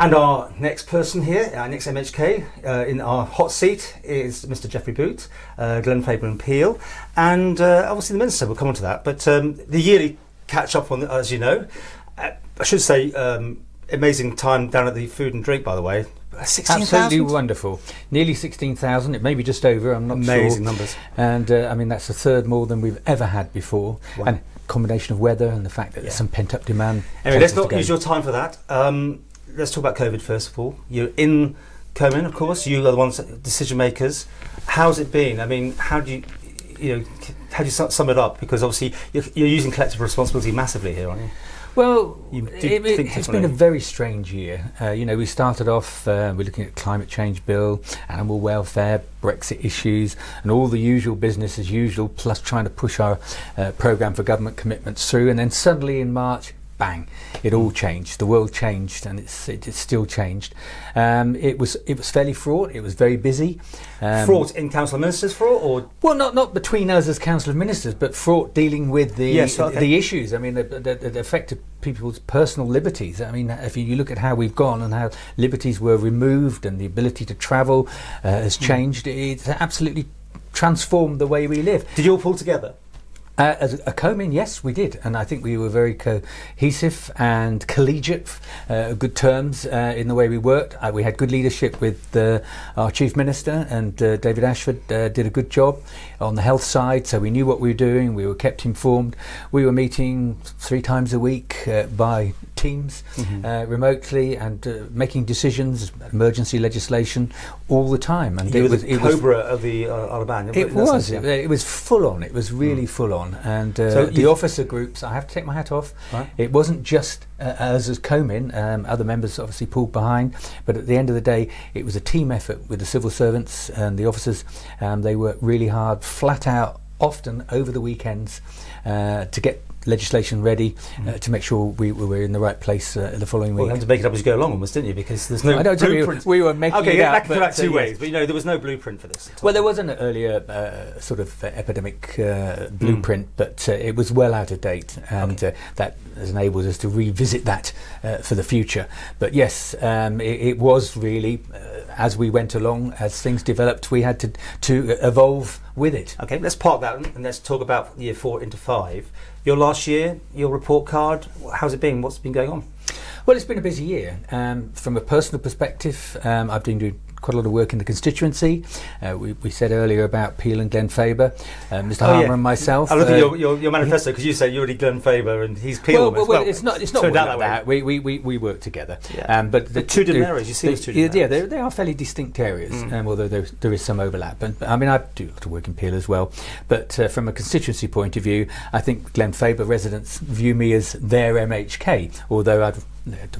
And our next person here, our next MHK in our hot seat is Mr. Geoffrey Boot, Glenfaba and Peel, and obviously the Minister, we'll come on to that, but the yearly catch-up on, as you know, I should say, amazing time down at the Food and Drink, by the way. 16,000? Absolutely wonderful. Nearly 16,000, it may be just over, I'm not sure. Amazing numbers. And I mean, that's a third more than we've ever had before. Wow. And combination of weather and the fact that there's some pent-up demand. Anyway, let's not use your time for that. Let's talk about COVID first of all. You're in Komen, of course. You are the ones, decision makers. How's it been? I mean, how do you sum it up? Because obviously you're using collective responsibility massively here, aren't you? Well, it's been a very strange year. We started off, we're looking at climate change bill, animal welfare, Brexit issues, and all the usual business as usual, plus trying to push our programme for government commitments through. And then suddenly in March, bang, it all changed. The world changed, and it's still changed. It was fairly fraught. It was very busy. Fraught in Council of Ministers, fraught, or well, not between us as Council of Ministers, but fraught dealing with the issues. I mean, that affected people's personal liberties. I mean, if you look at how we've gone and how liberties were removed and the ability to travel has changed, it's absolutely transformed the way we live. Did you all pull together? As a Komen, yes, we did, and I think we were very cohesive and collegiate, good terms in the way we worked. We had good leadership with our Chief Minister, and David Ashford did a good job on the health side, so we knew what we were doing, we were kept informed. We were meeting 3 times a week by Teams, remotely, and making decisions, emergency legislation, all the time. And it was Cobra of the Isle of Man. It was full on. It was really full on. And so the officer groups, I have to take my hat off. Right. It wasn't just us as Komen. Other members obviously pulled behind, but at the end of the day, it was a team effort with the civil servants and the officers. They worked really hard, flat out, often over the weekends, to get legislation ready, to make sure we were in the right place the following week. Well, you had to make it up as you go along, almost, didn't you? Because there's no blueprint. We were making it up. Okay, back 2 ways, but there was no blueprint for this. Well, there was an earlier sort of epidemic blueprint, but it was well out of date, and that has enabled us to revisit that for the future. But yes, it was really, as we went along, as things developed, we had to evolve with it. Okay, let's park that and let's talk about year 4 into 5. Your last year, your report card, how's it been? What's been going on? Well, it's been a busy year. From a personal perspective, I've been doing quite a lot of work in the constituency. We said earlier about Peel and Glenfaba, Mr. Harmer and myself. I look at your manifesto, because you say you're already Glenfaba and he's Peel. Well, it's not like that. We work together. Yeah. But the two different areas. You see those two different areas. Yeah, they are fairly distinct areas, although there is some overlap. And I mean, I do a lot of work in Peel as well. But from a constituency point of view, I think Glenfaba residents view me as their MHK, although I'd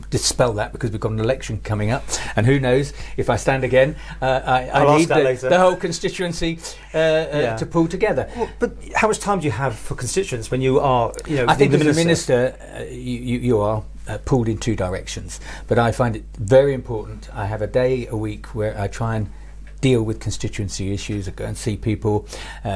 dispel that because we've got an election coming up, and who knows if I stand again, I need the whole constituency to pull together. Well, but how much time do you have for constituents when you are, I think as a minister, you are pulled in 2 directions, but I find it very important. I have a day a week where I try and deal with constituency issues, I go and see people,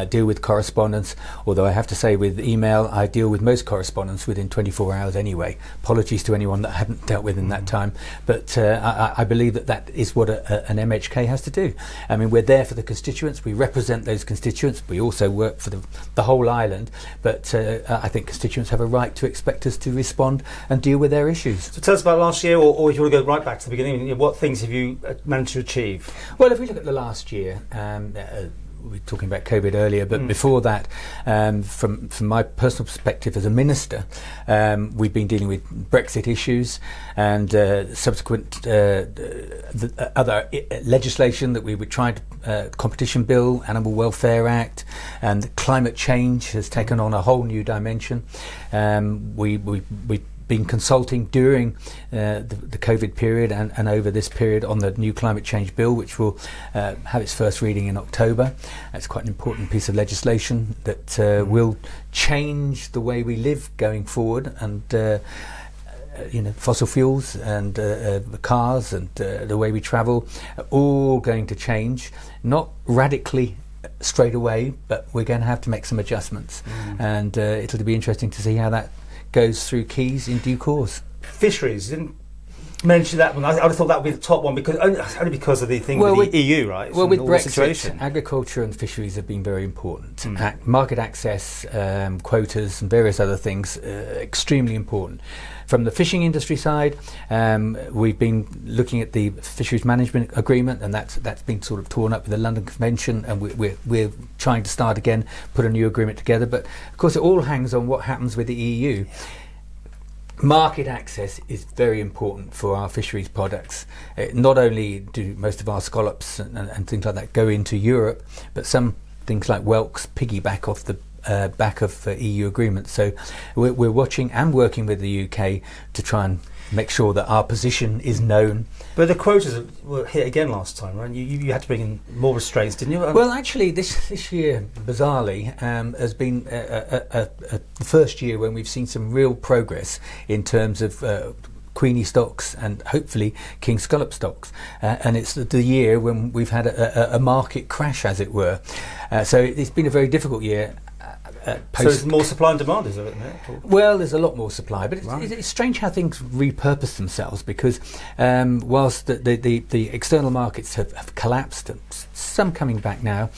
deal with correspondence, although I have to say with email I deal with most correspondence within 24 hours anyway. Apologies to anyone that I haven't dealt with in that time, but I believe that is what an MHK has to do. I mean, we're there for the constituents, we represent those constituents, we also work for the whole island, but I think constituents have a right to expect us to respond and deal with their issues. So tell us about last year, or if you want to go right back to the beginning, what things have you managed to achieve? Well, if we look at the last year, we were talking about COVID earlier, but before that, from my personal perspective as a minister, we've been dealing with Brexit issues and subsequent other legislation that we were trying to, Competition Bill, Animal Welfare Act, and climate change has taken on a whole new dimension. We've been consulting during the COVID period and over this period on the new climate change bill, which will have its first reading in October. That's quite an important piece of legislation that will change the way we live going forward, and fossil fuels and cars and the way we travel are all going to change, not radically straight away, but we're going to have to make some adjustments, and it'll be interesting to see how that goes through Keys in due course. Fisheries, mention that one. I would have thought that would be the top one because only because of the thing with the EU, right? Well, with all Brexit, agriculture and fisheries have been very important. Market access, quotas, and various other things extremely important. From the fishing industry side, we've been looking at the fisheries management agreement, and that's been sort of torn up with the London Convention, and we're trying to start again, put a new agreement together. But of course, it all hangs on what happens with the EU. Market access is very important for our fisheries products. Not only do most of our scallops and things like that go into Europe, but some things like whelks piggyback off the back of EU agreements. So we're watching and working with the UK to try and make sure that our position is known. But the quotas were hit again last time, right? You had to bring in more restraints, didn't you? Well, actually, this year, bizarrely, has been the first year when we've seen some real progress in terms of Queenie stocks and hopefully King Scallop stocks. And it's the year when we've had a market crash, as it were. So it's been a very difficult year. So there's more supply and demand, is there? Well, there's a lot more supply, but Right. it's strange how things repurpose themselves, because whilst the external markets have collapsed, some coming back now,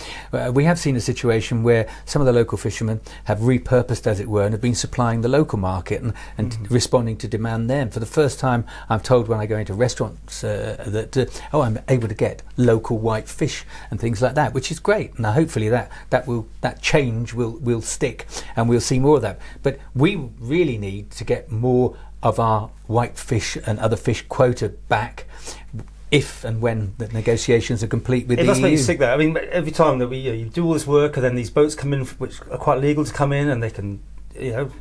we have seen a situation where some of the local fishermen have repurposed, as it were, and have been supplying the local market and responding to demand then. For the first time, I'm told when I go into restaurants that I'm able to get local white fish and things like that, which is great. Now, hopefully that change will stick, and we'll see more of that. But we really need to get more of our white fish and other fish quota back if and when the negotiations are complete with the EU. It must make you sick, though. I mean, every time that you do all this work, and then these boats come in, which are quite legal to come in, and they can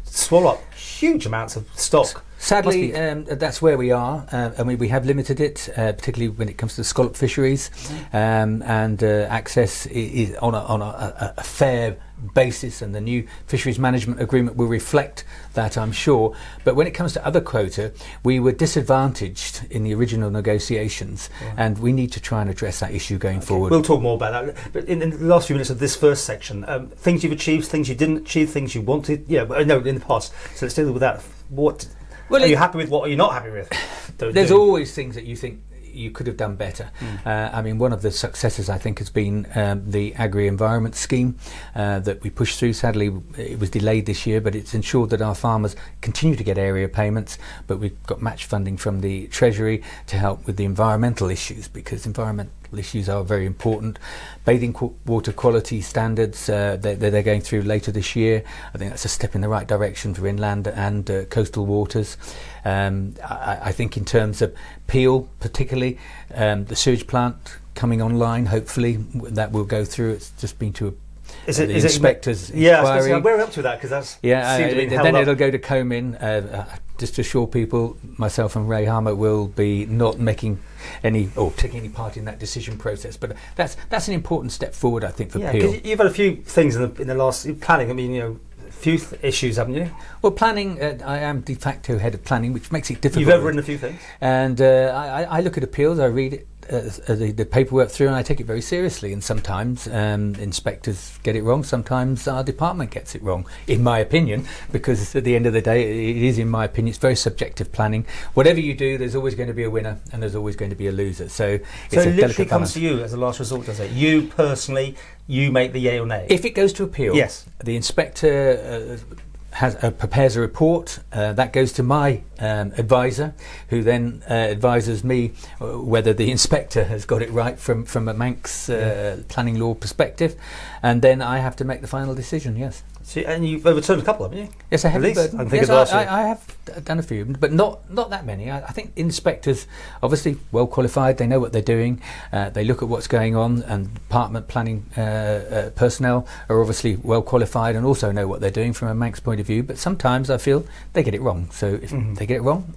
swallow up huge amounts of stock. Sadly, that's where we are. I mean, we have limited it, particularly when it comes to the scallop fisheries, and access is on a fair basis, and the new fisheries management agreement will reflect that, I'm sure. But when it comes to other quota, we were disadvantaged in the original negotiations, and we need to try and address that issue going forward. We'll talk more about that. But in the last few minutes of this first section, things you've achieved, things you didn't achieve, things you wanted, no, in the past. So let's deal with that. What are you happy with? What are you not happy with? There's always things that you think you could have done better. I mean, one of the successes, I think, has been the agri-environment scheme that we pushed through. Sadly, it was delayed this year, but it's ensured that our farmers continue to get area payments, but we've got match funding from the Treasury to help with the environmental issues, because environmental issues are very important. Bathing water quality standards they're going through later this year. I think that's a step in the right direction for inland and coastal waters. I think in terms of Peel, particularly, the sewage plant coming online, hopefully that will go through. It's just been to the inspector's inquiry. Yeah, where are we up to that? Because that's then it'll go to Comin. Just to assure people, myself and Ray Harmer will be not making any or taking any part in that decision process. But that's an important step forward, I think, for Peel. Because you've had a few things in the last planning. I mean, a few issues, haven't you? Well, planning. I am de facto head of planning, which makes it difficult. You've overridden a few things, and I look at appeals. I read it. The paperwork through, and I take it very seriously, and sometimes inspectors get it wrong, sometimes our department gets it wrong, in my opinion, because at the end of the day, it is, in my opinion, it's very subjective planning. Whatever you do, there's always going to be a winner and there's always going to be a loser, so it's a literally delicate comes balance. to you as a last resort, does it? You personally, you make the yay or nay? If it goes to appeal, yes, the inspector prepares a report that goes to my advisor, who then advises me whether the inspector has got it right from a Manx planning law perspective, and then I have to make the final decision. Yes. So, and you've overturned a couple, haven't you? Yes, I have. I can think of last year. I have done a few, but not that many. I think inspectors, obviously well qualified, they know what they're doing, they look at what's going on, and department planning personnel are obviously well qualified and also know what they're doing from a Manx point of view, but sometimes I feel they get it wrong. So if they get it wrong,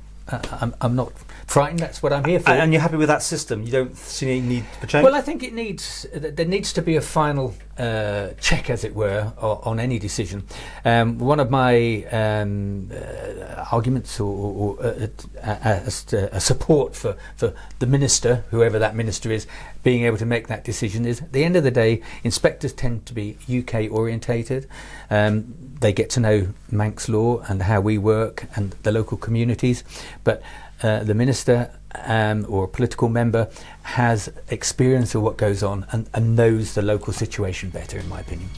I'm not frightened. That's what I'm here for. And you're happy with that system? You don't see any need for change? Well, I think there needs to be a final check, as it were, on any decision. One of my arguments or a support for the minister, whoever that minister is, being able to make that decision. Is at the end of the day, inspectors tend to be UK orientated. They get to know Manx law and how we work and the local communities, but the minister or a political member has experience of what goes on and knows the local situation better, in my opinion.